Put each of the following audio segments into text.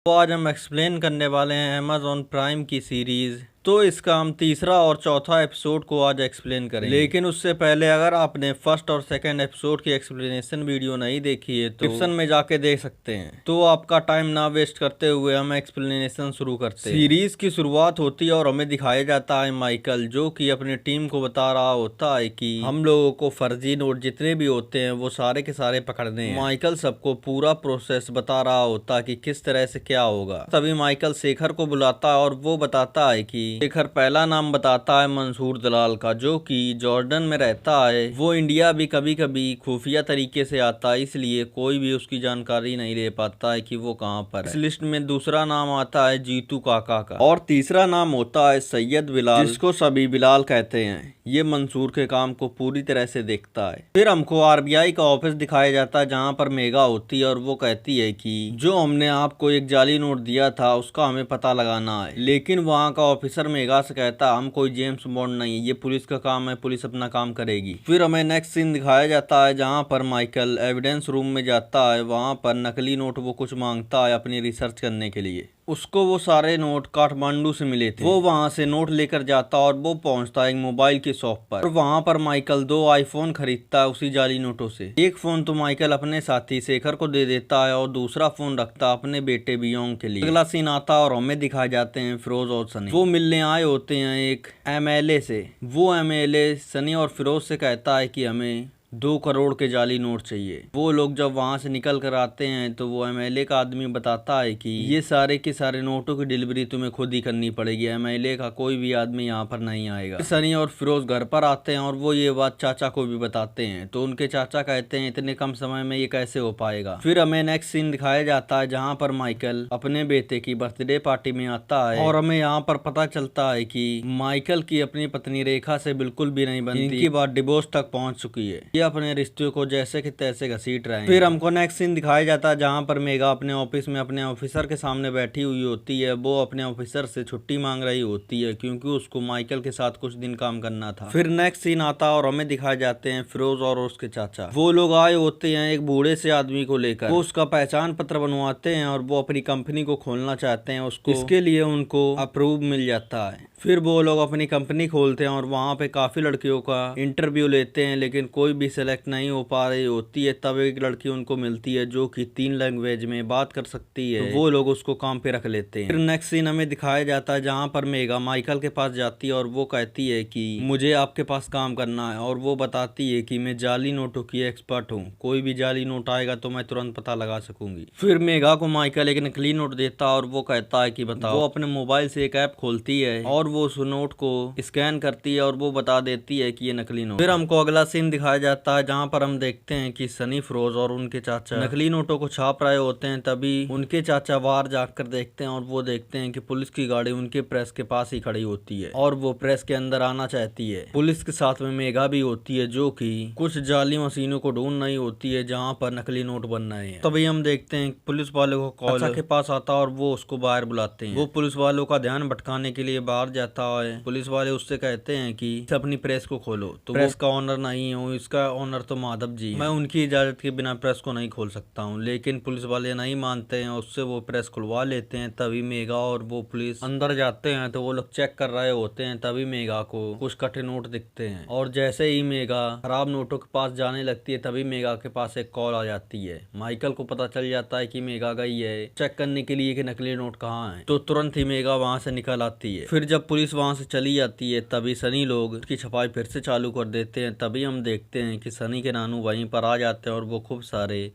तो आज हम एक्सप्लेन करने वाले हैं अमेज़ॉन प्राइम की सीरीज। तो इसका हम तीसरा और चौथा एपिसोड को आज एक्सप्लेन करेंगे, लेकिन उससे पहले अगर आपने फर्स्ट और सेकंड एपिसोड की एक्सप्लेनेशन वीडियो नहीं देखी है तो डिस्क्रिप्शन में जाके देख सकते हैं। तो आपका टाइम ना वेस्ट करते हुए हम एक्सप्लेनेशन शुरू करते हैं। सीरीज की शुरुआत होती है और हमें दिखाया जाता है माइकल, जो कि अपनी टीम को बता रहा होता है कि हम लोगों को फर्जी नोट जितने भी होते हैं वो सारे के सारे पकड़ने हैं। माइकल सबको पूरा प्रोसेस बता रहा होता है कि किस तरह से क्या होगा। तभी माइकल शेखर को बुलाता है और वो बताता है कि शेखर पहला नाम बताता है मंसूर दलाल का, जो कि जॉर्डन में रहता है। वो इंडिया भी कभी कभी खुफिया तरीके से आता है, इसलिए कोई भी उसकी जानकारी नहीं ले पाता है कि वो कहाँ पर है। इस लिस्ट में दूसरा नाम आता है जीतू काका का और तीसरा नाम होता है सैयद बिलाल, जिसको सभी बिलाल कहते हैं। ये मंसूर के काम को पूरी तरह से देखता है। फिर हमको आरबीआई का ऑफिस दिखाया जाता है, जहाँ पर मेगा होती है और वो कहती है कि जो हमने आपको एक जाली नोट दिया था उसका हमें पता लगाना है। लेकिन वहाँ का ऑफिसर मेगा से कहता हम कोई जेम्स बॉन्ड नहीं है, ये पुलिस का काम है, पुलिस अपना काम करेगी। फिर हमें नेक्स्ट सीन दिखाया जाता है जहाँ पर माइकल एविडेंस रूम में जाता है। वहाँ पर नकली नोट वो कुछ मांगता है अपनी रिसर्च करने के लिए। उसको वो सारे नोट काठमांडू से मिले थे। वो वहाँ से नोट लेकर जाता और वो पहुँचता है एक मोबाइल की शॉप पर। और वहाँ पर माइकल 2 आईफोन खरीदता है उसी जाली नोटों से। एक फोन तो माइकल अपने साथी शेखर को दे देता है और दूसरा फोन रखता अपने बेटे बियोंग के लिए। अगला सीन आता है और हमें दिखाए जाते हैं फिरोज और सनी। वो मिलने आए होते हैं एक एमएलए से। वो एमएलए सनी और फिरोज से कहता है कि हमें 2 करोड़ के जाली नोट चाहिए। वो लोग जब वहां से निकल कर आते हैं तो वो एमएलए का आदमी बताता है कि ये सारे के सारे नोटों की डिलीवरी तुम्हें खुद ही करनी पड़ेगी, एमएलए का कोई भी आदमी यहाँ पर नहीं आएगा। सनी और फिरोज घर पर आते हैं और वो ये बात चाचा को भी बताते हैं, तो उनके चाचा कहते हैं इतने कम समय में ये कैसे हो पाएगा। फिर हमें नेक्स्ट सीन दिखाया जाता है जहाँ पर माइकल अपने बेटे की बर्थडे पार्टी में आता है और हमें यहाँ पर पता चलता है कि माइकल की अपनी पत्नी रेखा से बिल्कुल भी नहीं बनती। इनकी बात डिवोर्स तक पहुंच चुकी है। अपने रिश्ते को जैसे कि तैसे घसीट रहे हैं। फिर हमको नेक्स्ट सीन दिखाया जाता है जहाँ पर मेगा अपने ऑफिस में अपने ऑफिसर के सामने बैठी हुई होती है। वो अपने ऑफिसर से छुट्टी मांग रही होती है क्योंकि उसको माइकल के साथ कुछ दिन काम करना था। फिर नेक्स्ट सीन आता और हमें दिखाए जाते हैं फिरोज और उसके चाचा। वो लोग आए होते हैं एक बूढ़े से आदमी को लेकर। वो उसका पहचान पत्र बनवाते हैं और वो अपनी कंपनी को खोलना चाहते हैं। उसको इसके लिए उनको अप्रूव मिल जाता है। फिर वो लोग अपनी कंपनी खोलते हैं और वहाँ पे काफी लड़कियों का इंटरव्यू लेते हैं, लेकिन कोई भी सेलेक्ट नहीं हो पा रही होती है। तब एक लड़की उनको मिलती है जो कि 3 लैंग्वेज में बात कर सकती है। तो वो लोग उसको काम पे रख लेते हैं। फिर नेक्स्ट सीन हमें दिखाया जाता है जहाँ पर मेगा माइकल के पास जाती है और वो कहती है कि मुझे आपके पास काम करना है। और वो बताती है कि मैं जाली नोटों की एक्सपर्ट हूँ, कोई भी जाली नोट आएगा तो मैं तुरंत पता लगा सकूंगी। फिर मेगा को माइकल एक नकली नोट देता और वो कहता है कि बताओ। वो अपने मोबाइल से एक ऐप खोलती है और वो उस नोट को स्कैन करती है और वो बता देती है कि ये नकली नोट। फिर हमको अगला सीन दिखाया जाता है जहाँ पर हम देखते हैं कि सनी फिरोज और उनके चाचा नकली नोटों को छाप रहे होते हैं। तभी उनके चाचा बाहर जाकर देखते हैं और वो देखते हैं कि पुलिस की गाड़ी उनके प्रेस के पास ही खड़ी होती है और वो प्रेस के अंदर आना चाहती है। पुलिस के साथ में मेगा भी होती है जो कि कुछ जाली मशीनों को ढूंढ रही होती है जहाँ पर नकली नोट बन रहे हैं। तभी हम देखते हैं पुलिस वाले को कॉल के पास आता और वो उसको बाहर बुलाते हैं। वो पुलिस वालों का ध्यान भटकाने के लिए बाहर जाता है। पुलिस वाले उससे कहते हैं कि अपनी प्रेस को खोलो। तो प्रेस का ऑनर नहीं हूँ, इसका ऑनर तो माधव जी, मैं उनकी इजाजत के बिना प्रेस को नहीं खोल सकता हूँ। लेकिन पुलिस वाले नहीं मानते हैं, उससे वो प्रेस खुलवा लेते हैं। तभी मेगा और वो पुलिस अंदर जाते हैं तो वो लोग चेक कर रहे होते हैं। तभी मेगा को कुछ कटे नोट दिखते हैं और जैसे ही मेगा खराब नोटों के पास जाने लगती है तभी मेगा के पास एक कॉल आ जाती है। माइकल को पता चल जाता है कि मेगा गई है चेक करने के लिए कि नकली नोट कहाँ है। तो तुरंत ही मेगा वहां से निकल आती है। फिर जब पुलिस वहां से चली जाती है तभी सनी लोग उसकी छपाई फिर से चालू कर देते हैं। तभी हम देखते हैं कि सनी के नानू वहीं पर आ जाते हैं और वो खूब सारे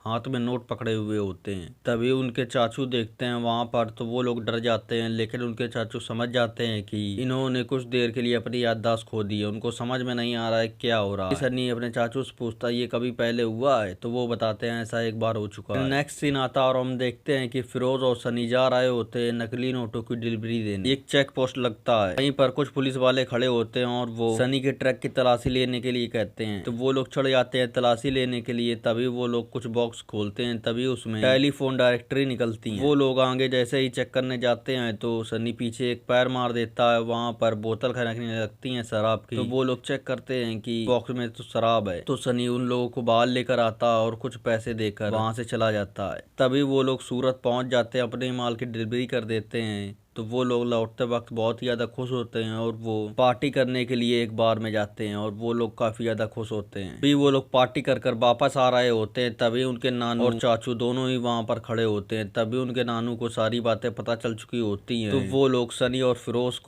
हाथ में नोट पकड़े हुए होते हैं। तभी उनके चाचू देखते हैं वहां पर तो वो लोग डर जाते हैं, लेकिन उनके चाचू समझ जाते हैं कि इन्होंने कुछ देर के लिए अपनी याददाश्त खो दी है। उनको समझ में नहीं आ रहा है क्या हो रहा है। सनी अपने चाचू से पूछता है ये कभी पहले हुआ है, तो वो बताते हैं ऐसा एक बार हो चुका है। नेक्स्ट सीन आता और हम देखते हैं कि फिरोज और सनी जा रहे होते हैं नकली नोटों की डिलीवरी देने। एक चेक पोस्ट लगता है, वहीं पर कुछ पुलिस वाले खड़े होते हैं और वो सनी के ट्रक की तलाशी लेने के लिए कहते हैं। तो वो लोग चढ़ जाते हैं तलाशी लेने के लिए। तभी वो लोग कुछ बॉक्स बॉक्स खोलते हैं तभी उसमें टेलीफोन डायरेक्टरी निकलती है। वो लोग आगे जैसे ही चेक करने जाते हैं तो सनी पीछे एक पैर मार देता है। वहाँ पर बोतल खनकने लगती है शराब की। तो वो लोग चेक करते हैं कि बॉक्स में तो शराब है। तो सनी उन लोगों को बाहर लेकर आता है और कुछ पैसे देकर वहाँ से चला जाता है। तभी वो लोग सूरत पहुँच जाते हैं, अपने माल की डिलीवरी कर देते हैं। तो वो लोग लौटते वक्त बहुत ही ज़्यादा खुश होते हैं और वो पार्टी करने के लिए एक बार में जाते हैं और वो लोग काफ़ी ज़्यादा खुश होते हैं। भी वो लोग पार्टी कर वापस आ रहे होते हैं तभी उनके नानू और चाचू दोनों ही वहाँ पर खड़े होते हैं। तभी उनके नानू को सारी बातें पता चल चुकी होती हैं। तो वो लोग सनी और फिरोज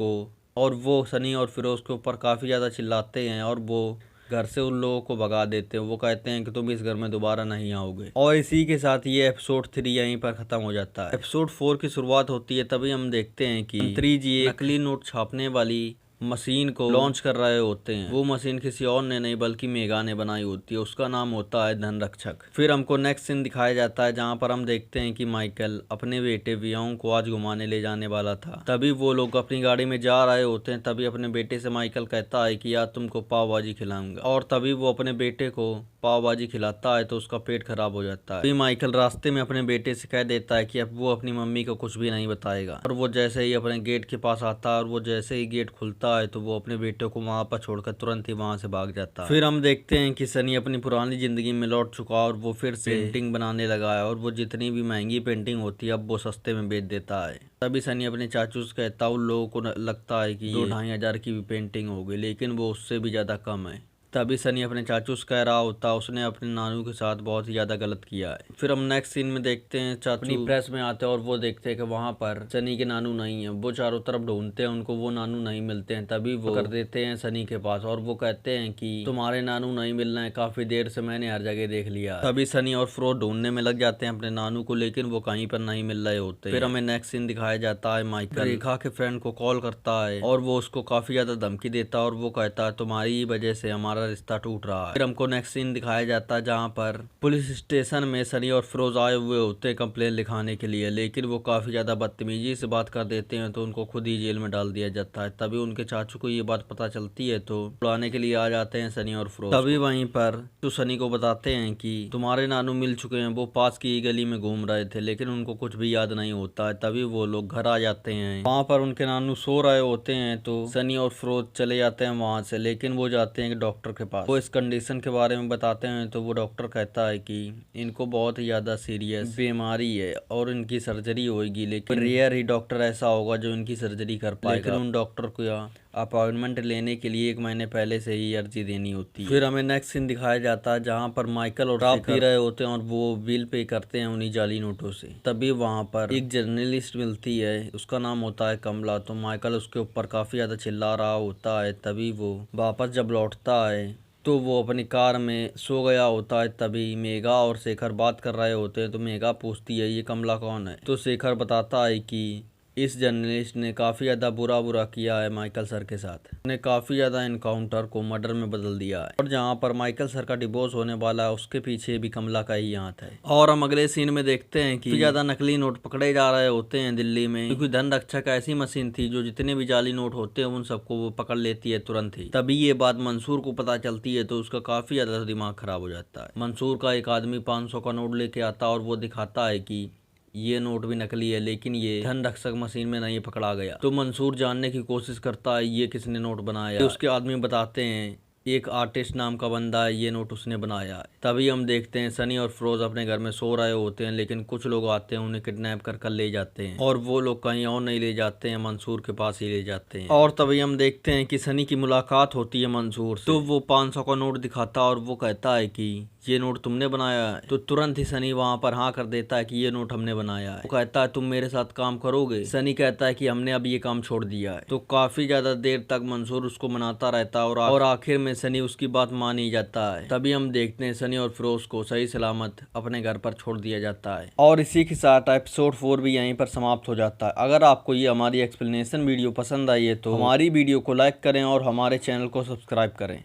के ऊपर काफ़ी ज़्यादा चिल्लाते हैं और वो घर से उन लोगों को भगा देते हैं। वो कहते हैं कि तुम इस घर में दोबारा नहीं आओगे। और इसी के साथ ये एपिसोड 3 यहीं पर खत्म हो जाता है। एपिसोड 4 की शुरुआत होती है तभी हम देखते हैं कि मंत्री जी नकली नोट छापने वाली मशीन को लॉन्च कर रहे होते हैं। वो मशीन किसी और ने नहीं बल्कि मेगा ने बनाई होती है। उसका नाम होता है धनरक्षक। फिर हमको नेक्स्ट सीन दिखाया जाता है जहाँ पर हम देखते हैं कि माइकल अपने बेटे वियांग को आज घुमाने ले जाने वाला था। तभी वो लोग अपनी गाड़ी में जा रहे होते हैं। तभी अपने बेटे से माइकल कहता है कि यार तुमको पाव भाजी खिलाऊंगा। और तभी वो अपने बेटे को पाव भाजी खिलाता है तो उसका पेट खराब हो जाता है। तभी माइकल रास्ते में अपने बेटे से कह देता है कि अब वो अपनी मम्मी को कुछ भी नहीं बताएगा। और वो जैसे ही अपने गेट के पास आता है और वो जैसे ही गेट खुलता है तो वो अपने बेटे को वहां पर छोड़कर तुरंत ही वहां से भाग जाता है। फिर हम देखते हैं कि सनी अपनी पुरानी जिंदगी में लौट चुका है और वो फिर से पेंटिंग बनाने लगा है और वो जितनी भी महंगी पेंटिंग होती है अब वो सस्ते में बेच देता है। तभी सनी अपने चाचू से कहता है, उन लोगों को लगता है कि 2-2.5 हजार की भी पेंटिंग होगी लेकिन वो उससे भी ज्यादा कम है। तभी सनी अपने चाचू से कह रहा होता उसने अपने नानू के साथ बहुत ही ज्यादा गलत किया है। फिर हम नेक्स्ट सीन में देखते हैं चाचू अपनी प्रेस में आते हैं और वो देखते हैं कि वहाँ पर सनी के नानू नहीं है। वो चारों तरफ ढूंढते हैं उनको, वो नानू नहीं मिलते हैं। तभी वो कर देते हैं सनी के पास और वो कहते हैं कि तुम्हारे नानू नहीं मिल रहे हैं, काफी देर से मैंने हर जगह देख लिया। तभी सनी और फ्रोज ढूंढने में लग जाते हैं अपने नानू को लेकिन वो कहीं पर नहीं मिल रहे होते। फिर हमें नेक्स्ट सीन दिखाया जाता है माइकल रेखा के फ्रेंड को कॉल करता है और वो उसको काफी ज्यादा धमकी देता है और वो कहता है तुम्हारी ही वजह से हमारा रिश्ता टूट रहा है। फिर हमको नेक्स्ट सीन दिखाया जाता है जहाँ पर पुलिस स्टेशन में सनी और फिरोज आए हुए होते हैं कंप्लेन लिखाने के लिए लेकिन वो काफी ज्यादा बदतमीजी से बात कर देते हैं तो उनको खुद ही जेल में डाल दिया जाता है। तभी उनके चाचू को ये बात पता चलती है तो बुलाने के लिए आ जाते हैं सनी और फिरोज। तभी वहीं पर तो सनी को बताते हैं कि तुम्हारे नानू मिल चुके हैं, वो पास की गली में घूम रहे थे लेकिन उनको कुछ भी याद नहीं होता है। तभी वो लोग घर आ जाते हैं, वहाँ पर उनके नानू सो रहे होते हैं तो सनी और फिरोज चले जाते हैं वहाँ से लेकिन वो जाते हैं डॉक्टर के पास। वो इस कंडीशन के बारे में बताते हैं तो वो डॉक्टर कहता है कि इनको बहुत ही ज्यादा सीरियस बीमारी है और इनकी सर्जरी होगी लेकिन रेयर ही डॉक्टर ऐसा होगा जो इनकी सर्जरी कर पाएगा। लेकिन उन डॉक्टर को अपॉइंटमेंट लेने के लिए 1 महीने पहले से ही अर्जी देनी होती है। फिर हमें नेक्स्ट सीन दिखाया जाता है जहाँ पर माइकल और शराब पी रहे होते हैं और वो बिल पे करते हैं उन्हीं जाली नोटों से। तभी वहाँ पर एक जर्नलिस्ट मिलती है, उसका नाम होता है कमला। तो माइकल उसके ऊपर काफी ज्यादा चिल्ला रहा होता है। तभी वो वापस जब लौटता है तो वो अपनी कार में सो गया होता है। तभी मेगा और शेखर बात कर रहे होते हैं तो मेगा पूछती है ये कमला कौन है। तो शेखर बताता है कि इस जर्नलिस्ट ने काफ़ी ज़्यादा बुरा किया है माइकल सर के साथ, ने काफ़ी ज़्यादा इनकाउंटर को मर्डर में बदल दिया है और जहाँ पर माइकल सर का डिवोर्स होने वाला है उसके पीछे भी कमला का ही हाथ है। और हम अगले सीन में देखते हैं कि ज़्यादा नकली नोट पकड़े जा रहे होते हैं दिल्ली में क्योंकि धनरक्षक ऐसी मशीन थी जो जितने भी जाली नोट होते हैं उन सबको वो पकड़ लेती है तुरंत ही। तभी ये बात मंसूर को पता चलती है तो उसका काफ़ी ज़्यादा दिमाग खराब हो जाता है। मंसूर का एक आदमी 500 का नोट लेके आता है और वो दिखाता है कि ये नोट भी नकली है लेकिन ये धनरक्षक मशीन में नहीं पकड़ा गया। तो मंसूर जानने की कोशिश करता है ये किसने नोट बनाया। उसके आदमी बताते हैं एक आर्टिस्ट नाम का बंदा है, ये नोट उसने बनाया है। तभी हम देखते हैं सनी और फिरोज अपने घर में सो रहे होते हैं लेकिन कुछ लोग आते हैं उन्हें किडनैप कर ले जाते हैं और वो लोग कहीं और नहीं ले जाते हैं, मंसूर के पास ही ले जाते हैं। और तभी हम देखते हैं कि सनी की मुलाकात होती है मंसूर से। तो वो 500 का नोट दिखाता है और वो कहता है कि ये नोट तुमने बनाया है। तो तुरंत ही सनी वहाँ पर हाँ कर देता है कि ये नोट हमने बनाया है। वो कहता है तुम मेरे साथ काम करोगे। सनी कहता है कि हमने अब ये काम छोड़ दिया है। तो काफी ज्यादा देर तक मंसूर उसको मनाता रहता है और आखिर में सनी उसकी बात मान ही जाता है। तभी हम देखते हैं सनी और फिरोज को सही सलामत अपने घर पर छोड़ दिया जाता है। और इसी के साथ एपिसोड 4 भी यहीं पर समाप्त हो जाता है। अगर आपको ये हमारी एक्सप्लेनेशन वीडियो पसंद आई है तो हमारी वीडियो को लाइक करें और हमारे चैनल को सब्सक्राइब करें।